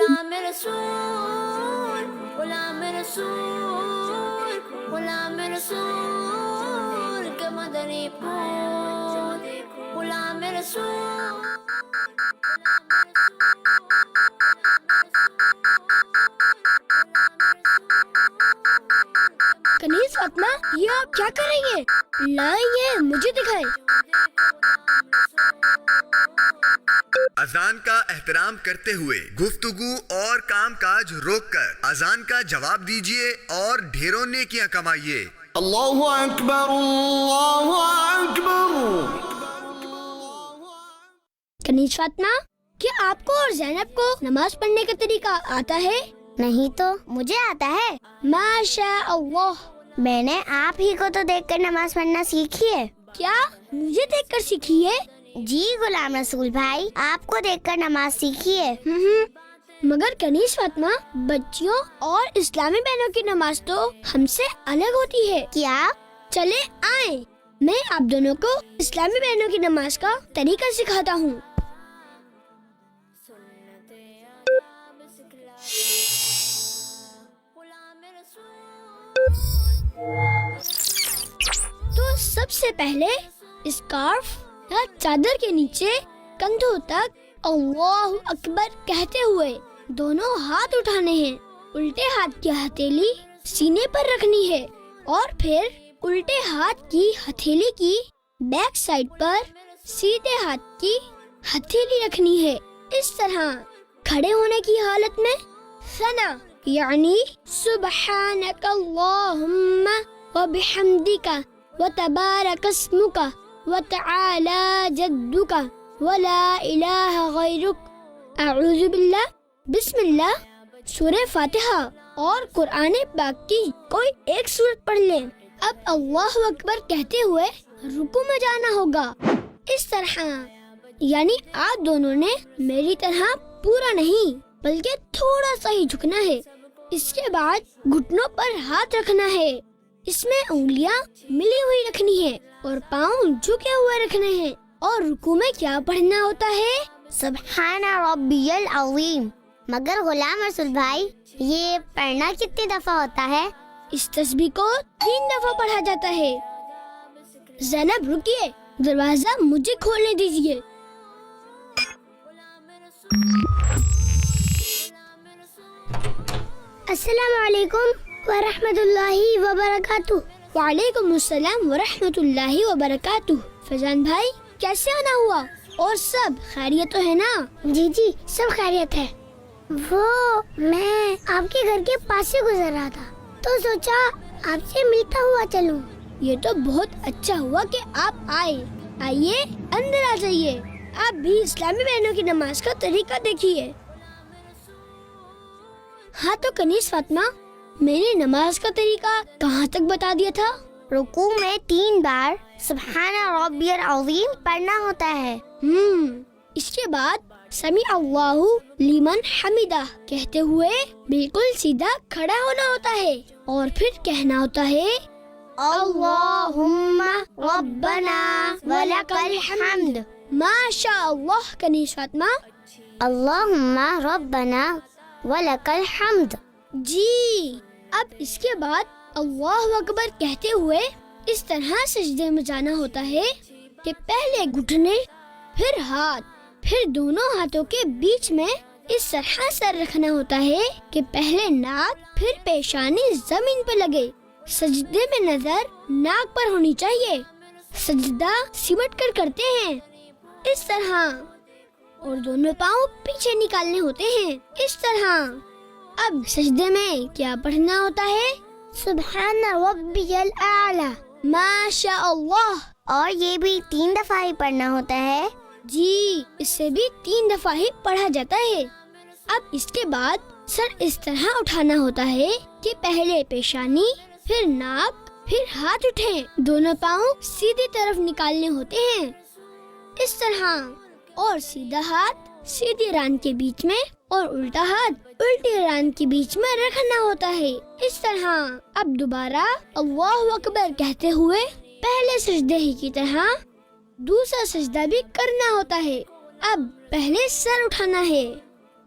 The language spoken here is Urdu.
غلام رسول غلام رسول غلام رسول کے مدنی پھول غلام رسول. کنیز فاطمہ، یہ آپ کیا کر رہی ہیں؟ لائیے مجھے دکھائیں. اذان کا احترام کرتے ہوئے گفتگو اور کام کاج روک کر اذان کا جواب دیجیے اور ڈھیروں نیکیاں کمائیے. اللہ اکبر اللہ اکبر. کنیز فاطمہ، کیا آپ کو اور زینب کو نماز پڑھنے کا طریقہ آتا ہے؟ نہیں تو مجھے آتا ہے. ماشاء اللہ. میں نے آپ ہی کو تو دیکھ کر نماز پڑھنا سیکھی ہے. کیا مجھے دیکھ کر سیکھی ہے؟ جی غلام رسول بھائی، آپ کو دیکھ کر نماز سیکھی ہے. مگر کنیز فاطمہ، بچیوں اور اسلامی بہنوں کی نماز تو ہم سے الگ ہوتی ہے. کیا؟ چلے آئیں، میں آپ دونوں کو اسلامی بہنوں کی نماز کا طریقہ سکھاتا ہوں. تو سب سے پہلے اسکارف یا چادر کے نیچے کندھوں تک اللہ اکبر کہتے ہوئے دونوں ہاتھ اٹھانے ہیں. الٹے ہاتھ کی ہتھیلی سینے پر رکھنی ہے اور پھر الٹے ہاتھ کی ہتھیلی کی بیک سائڈ پر سیدھے ہاتھ کی ہتھیلی رکھنی ہے. اس طرح کھڑے ہونے کی حالت میں ثنا یعنی سبحانک اللہم وبحمدک وتبارک اسمک وتعالی جدک ولا الہ غیرک اعوذ باللہ بسم اللہ سورہ فاتحہ اور قرآن پاک کی کوئی ایک سورت پڑھ لیں. اب اللہ اکبر کہتے ہوئے رکوع میں جانا ہوگا. اس طرح یعنی آپ دونوں نے میری طرح پورا نہیں بلکہ تھوڑا سا ہی جھکنا ہے. اس کے بعد گھٹنوں پر ہاتھ رکھنا ہے. اس میں انگلیاں ملی ہوئی رکھنی ہے اور پاؤں جھکے ہوئے رکھنے ہیں. اور رکوع میں کیا پڑھنا ہوتا ہے؟ سبحان ربی العظیم. مگر غلام رسول بھائی، یہ پڑھنا کتنی دفعہ ہوتا ہے؟ اس تسبیح کو 3 دفعہ پڑھا جاتا ہے. زینب رکیے، دروازہ مجھے کھولنے دیجیے. السلام علیکم ورحمۃ اللہ وبرکاتہ. وعلیکم السلام ورحمۃ اللہ وبرکاتہ. فیضان بھائی، کیسے آنا ہوا اور سب خیریت تو ہے نا؟ جی جی سب خیریت ہے. وہ میں آپ کے گھر کے پاس سے گزر رہا تھا تو سوچا آپ سے ملتا ہوا چلوں. یہ تو بہت اچھا ہوا کہ آپ آئے. آئیے اندر آ جائیے. آپ بھی اسلامی بہنوں کی نماز کا طریقہ دیکھیے. ہاں تو کنیز فاطمہ، میں نے نماز کا طریقہ کہاں تک بتا دیا تھا؟ رکوع میں 3 بار سبحان ربی العظیم پڑھنا ہوتا ہے. اس کے بعد سمیع اللہ لمن حمیدہ کہتے ہوئے بالکل سیدھا کھڑا ہونا ہوتا ہے اور پھر کہنا ہوتا ہے اللہم ربنا ولک الحمد. ماشاء اللہ کنیز فاطمہ. اللہم ربنا ولک الحمد. جی، اب اس کے بعد اللہ اکبر کہتے ہوئے اس طرح سجدے میں جانا ہوتا ہے کہ پہلے گھٹنے، پھر ہاتھ، پھر دونوں ہاتھوں کے بیچ میں اس طرح سر رکھنا ہوتا ہے کہ پہلے ناک پھر پیشانی زمین پہ لگے. سجدے میں نظر ناک پر ہونی چاہیے. سجدہ سمٹ کر کرتے ہیں اس طرح، اور دونوں پاؤں پیچھے نکالنے ہوتے ہیں اس طرح. اب سجدے میں کیا پڑھنا ہوتا ہے؟ سبحان ربی الاعلی. ماشاء اللہ. اور یہ بھی 3 دفعہ ہی پڑھنا ہوتا ہے. جی، اس سے بھی 3 دفعہ ہی پڑھا جاتا ہے. اب اس کے بعد سر اس طرح اٹھانا ہوتا ہے کہ پہلے پیشانی، پھر ناک، پھر ہاتھ اٹھیں. دونوں پاؤں سیدھی طرف نکالنے ہوتے ہیں اس طرح، اور سیدھا ہاتھ سیدھی ران کے بیچ میں اور الٹا ہاتھ الٹی ران کے بیچ میں رکھنا ہوتا ہے اس طرح. اب دوبارہ اللہ اکبر کہتے ہوئے پہلے سجدے ہی کی طرح دوسرا سجدہ بھی کرنا ہوتا ہے. اب پہلے سر اٹھانا ہے،